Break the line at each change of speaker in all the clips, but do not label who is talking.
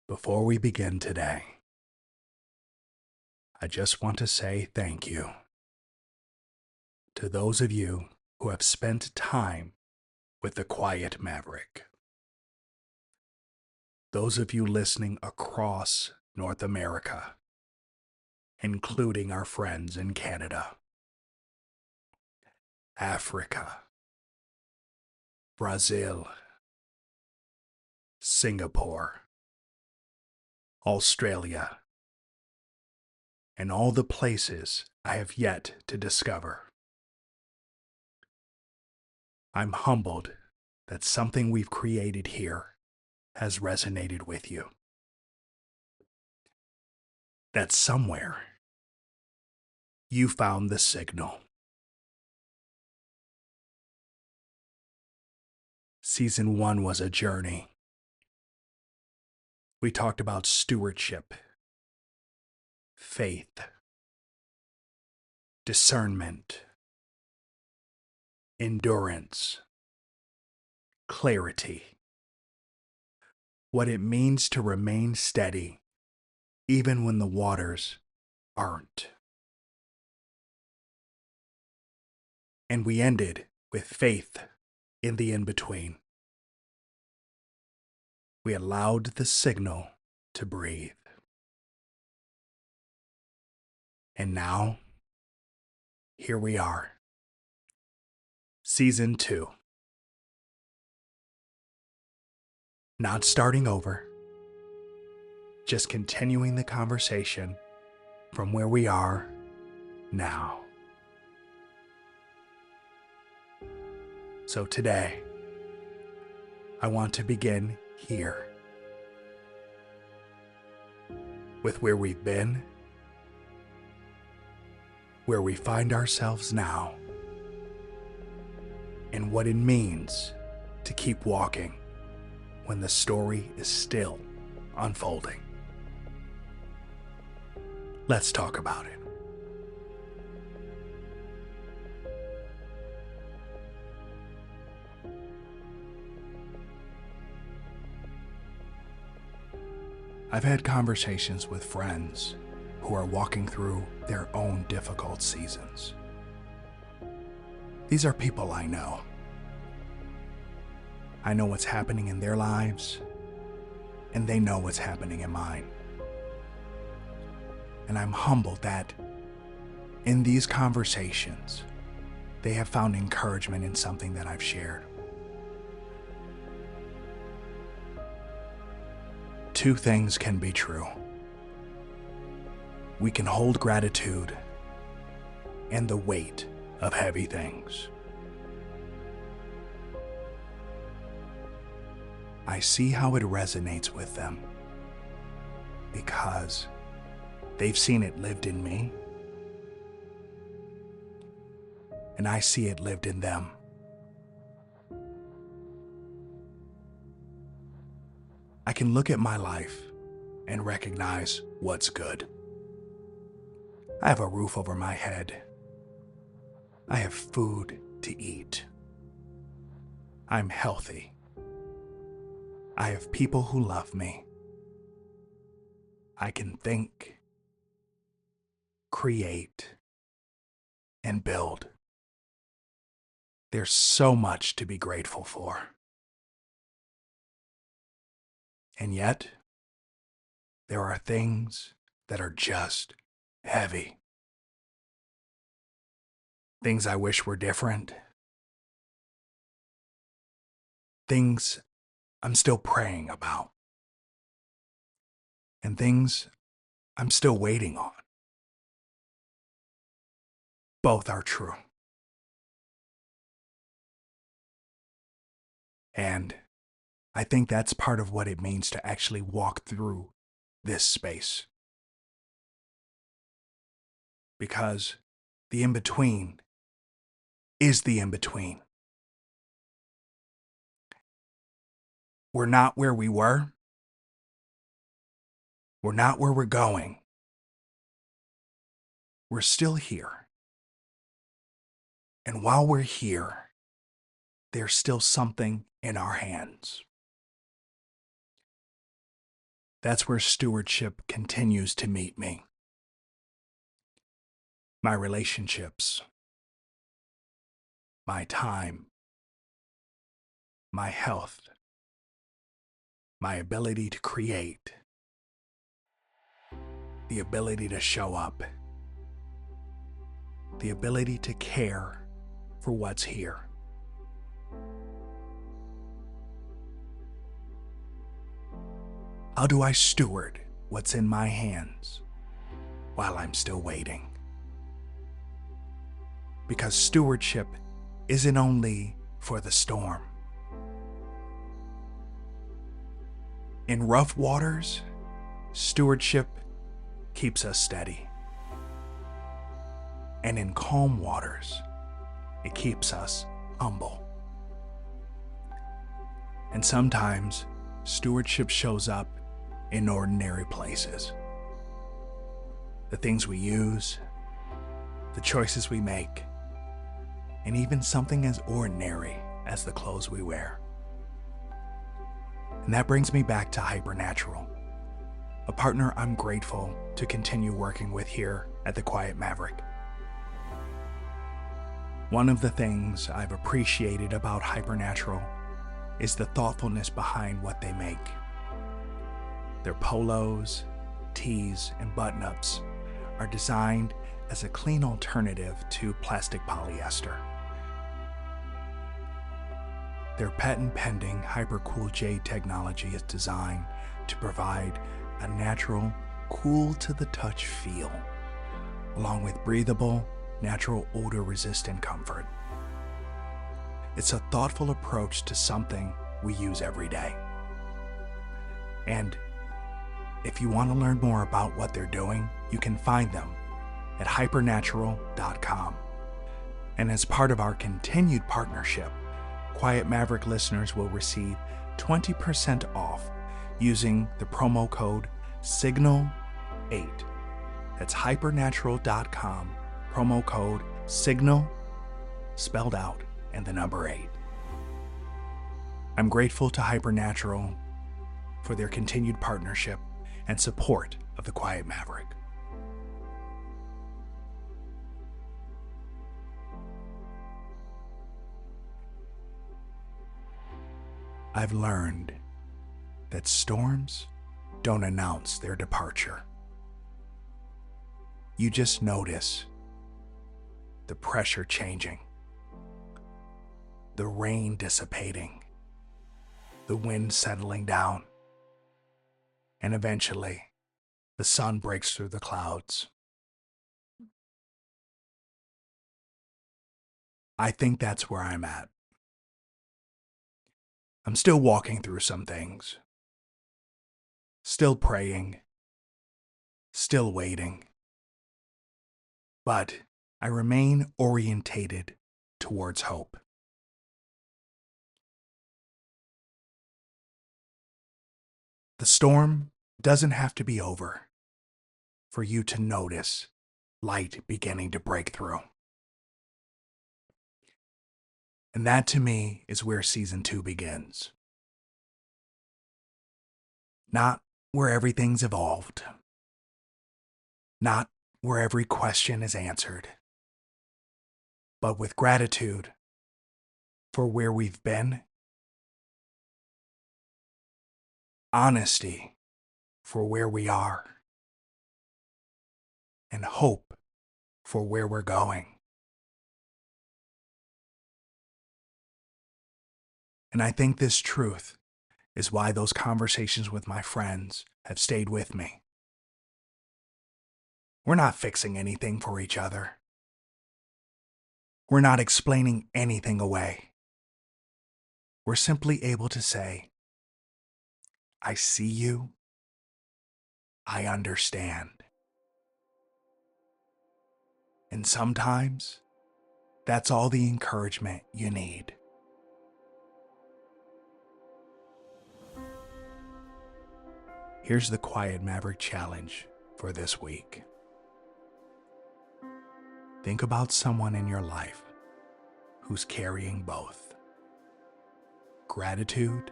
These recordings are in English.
Before we begin today, I just want to say thank you to those of you who have spent time with the Quiet Maverick. Those of you listening across North America, including our friends in Canada, Africa, Brazil, Singapore, Australia, and all the places I have yet to discover. I'm humbled that something we've created here has resonated with you. That somewhere you found the signal. Season 1 was a journey. We talked about stewardship, faith, discernment, endurance, clarity, what it means to remain steady even when the waters aren't. And we ended with faith in the in-between. We allowed the signal to breathe. And now, here we are. Season 2. Not starting over, just continuing the conversation from where we are now. So today, I want to begin here with where we've been, where we find ourselves now, and what it means to keep walking when the story is still unfolding. Let's talk about it. I've had conversations with friends who are walking through their own difficult seasons. These are people I know. I know what's happening in their lives, and they know what's happening in mine. And I'm humbled that in these conversations, they have found encouragement in something that I've shared. Two things can be true. We can hold gratitude and the weight of heavy things. I see how it resonates with them because they've seen it lived in me, and I see it lived in them. I can look at my life and recognize what's good. I have a roof over my head. I have food to eat. I'm healthy. I have people who love me. I can think, create, and build. There's so much to be grateful for. And yet, there are things that are just heavy. Things I wish were different. Things I'm still praying about. And things I'm still waiting on. Both are true. And I think that's part of what it means to actually walk through this space. Because the in-between is the in-between. We're not where we were. We're not where we're going. We're still here. And while we're here, there's still something in our hands. That's where stewardship continues to meet me. My relationships, my time, my health, my ability to create, the ability to show up, the ability to care for what's here. How do I steward what's in my hands while I'm still waiting? Because stewardship isn't only for the storm. In rough waters, stewardship keeps us steady. And in calm waters, it keeps us humble. And sometimes stewardship shows up in ordinary places. The things we use, the choices we make, and even something as ordinary as the clothes we wear. And that brings me back to HyperNatural, a partner I'm grateful to continue working with here at the Quiet Maverick. One of the things I've appreciated about HyperNatural is the thoughtfulness behind what they make. Their polos, tees, and button-ups are designed as a clean alternative to plastic polyester. Their patent-pending HyperCool Jade technology is designed to provide a natural, cool-to-the-touch feel, along with breathable, natural odor-resistant comfort. It's a thoughtful approach to something we use every day. And if you want to learn more about what they're doing, you can find them at HyperNatural.com. And as part of our continued partnership, Quiet Maverick listeners will receive 20% off using the promo code SIGNAL8. That's HyperNatural.com, promo code SIGNAL, spelled out, and the number 8. I'm grateful to HyperNatural for their continued partnership and support of the Quiet Maverick. I've learned that storms don't announce their departure. You just notice the pressure changing, the rain dissipating, the wind settling down, and eventually the sun breaks through the clouds. I think that's where I'm at. I'm still walking through some things, still praying, still waiting, but I remain orientated towards hope. The storm doesn't have to be over for you to notice light beginning to break through. And that, to me, is where season 2 begins. Not where everything's evolved. Not where every question is answered. But with gratitude for where we've been, honesty for where we are, and hope for where we're going. And I think this truth is why those conversations with my friends have stayed with me. We're not fixing anything for each other. We're not explaining anything away. We're simply able to say, I see you. I understand. And sometimes, that's all the encouragement you need. Here's the Quiet Maverick Challenge for this week. Think about someone in your life who's carrying both gratitude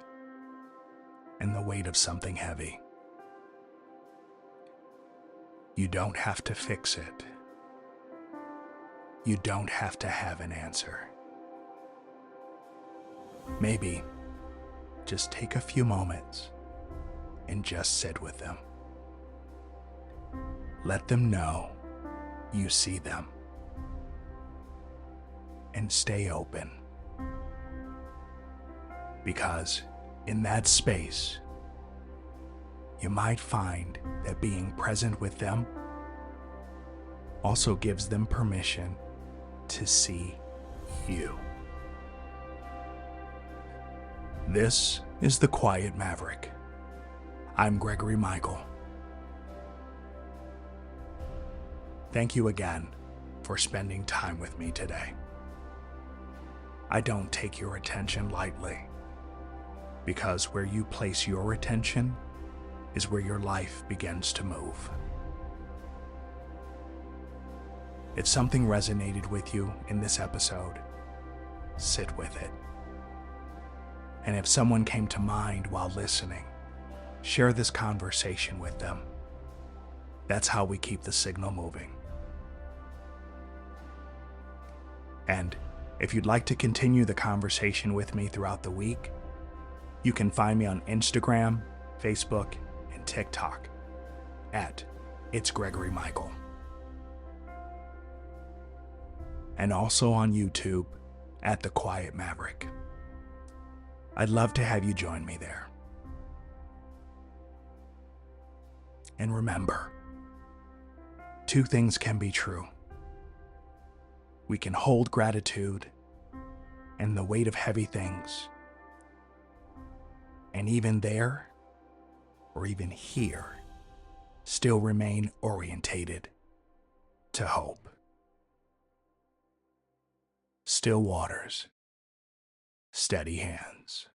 and the weight of something heavy. You don't have to fix it. You don't have to have an answer. Maybe just take a few moments and just sit with them. Let them know you see them. And stay open. Because in that space, you might find that being present with them also gives them permission to see you. This is The Quiet Maverick. I'm Gregory Michael. Thank you again for spending time with me today. I don't take your attention lightly, because where you place your attention is where your life begins to move. If something resonated with you in this episode, sit with it. And if someone came to mind while listening, share this conversation with them. That's how we keep the signal moving. And if you'd like to continue the conversation with me throughout the week, you can find me on Instagram, Facebook, and TikTok at It's Gregory Michael. And also on YouTube at The Quiet Maverick. I'd love to have you join me there. And remember, two things can be true. We can hold gratitude and the weight of heavy things, and even there, or even here, still remain orientated to hope. Still waters, steady hands.